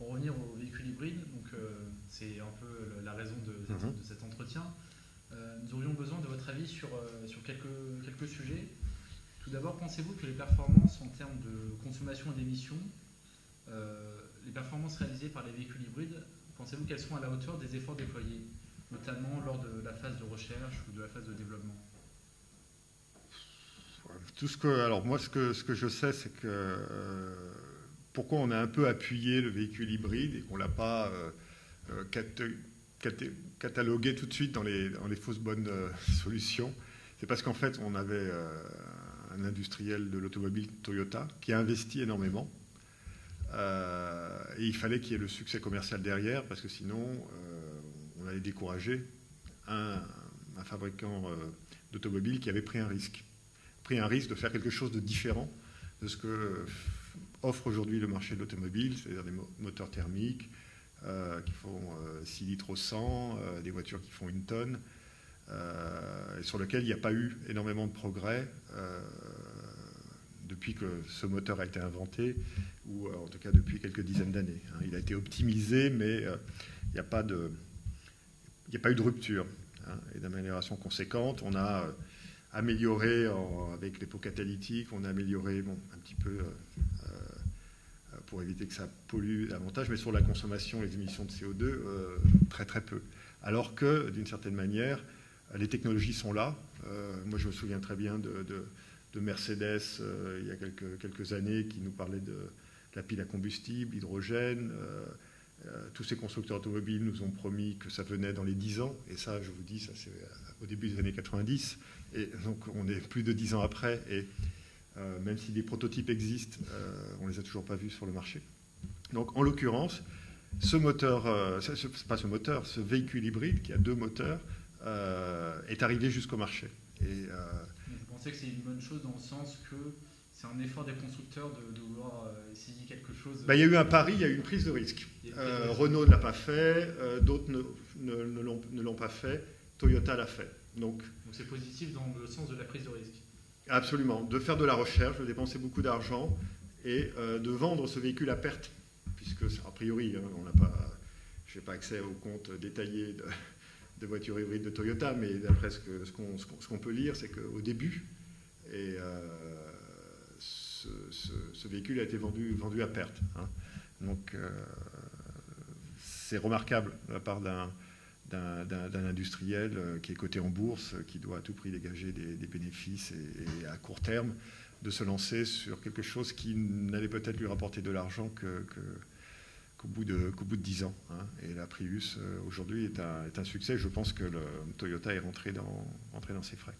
pour revenir aux véhicules hybrides, donc c'est un peu la raison de cet entretien. Nous aurions besoin de votre avis sur quelques sujets. Tout d'abord, pensez-vous que les performances en termes de consommation et d'émissions, les performances réalisées par les véhicules hybrides, pensez-vous qu'elles sont à la hauteur des efforts déployés, notamment lors de la phase de recherche ou de la phase de développement? Alors moi, ce que je sais, c'est que pourquoi on a un peu appuyé le véhicule hybride et qu'on ne l'a pas catalogué tout de suite dans les fausses bonnes solutions, c'est parce qu'en fait, on avait un industriel de l'automobile, Toyota, qui a investi énormément. Et il fallait qu'il y ait le succès commercial derrière, parce que sinon, on allait décourager un fabricant d'automobile qui avait pris un risque de faire quelque chose de différent de ce que offre aujourd'hui le marché de l'automobile, c'est-à-dire des moteurs thermiques qui font 6 litres au 100, des voitures qui font 1 tonne, et sur lesquelles il n'y a pas eu énormément de progrès depuis que ce moteur a été inventé, ou en tout cas depuis quelques dizaines d'années. Il a été optimisé, mais il n'y a pas eu de rupture et d'amélioration conséquente. On a amélioré avec les pots catalytiques, on a amélioré un petit peu pour éviter que ça pollue davantage, mais sur la consommation, les émissions de CO2, très très peu. Alors que, d'une certaine manière, les technologies sont là. Moi, je me souviens très bien de Mercedes, il y a quelques années, qui nous parlait de la pile à combustible, hydrogène. Tous ces constructeurs automobiles nous ont promis que ça venait dans les 10 ans. Et ça, je vous dis, ça c'est au début des années 90. Et donc, on est plus de 10 ans après. Et même si des prototypes existent, on ne les a toujours pas vus sur le marché. Donc, en l'occurrence, ce véhicule hybride qui a 2 moteurs est arrivé jusqu'au marché. Et, vous pensez que c'est une bonne chose dans le sens que c'est un effort des constructeurs de vouloir essayer quelque chose? Il y a eu un pari, il y a eu une prise de risque. Renault ne l'a pas fait, d'autres ne l'ont pas fait, Toyota l'a fait. Donc c'est positif dans le sens de la prise de risque. Absolument, de faire de la recherche, de dépenser beaucoup d'argent et de vendre ce véhicule à perte, puisque a priori, je n'ai pas accès aux comptes détaillés de voitures hybrides de Toyota, mais d'après ce qu'on peut lire, c'est qu'au début, ce véhicule a été vendu à perte. Donc c'est remarquable de la part d'un industriel qui est coté en bourse, qui doit à tout prix dégager des bénéfices et à court terme, de se lancer sur quelque chose qui n'allait peut-être lui rapporter de l'argent qu'au bout de 10 ans. Et la Prius, aujourd'hui, est un succès. Je pense que le Toyota est rentré dans ses frais.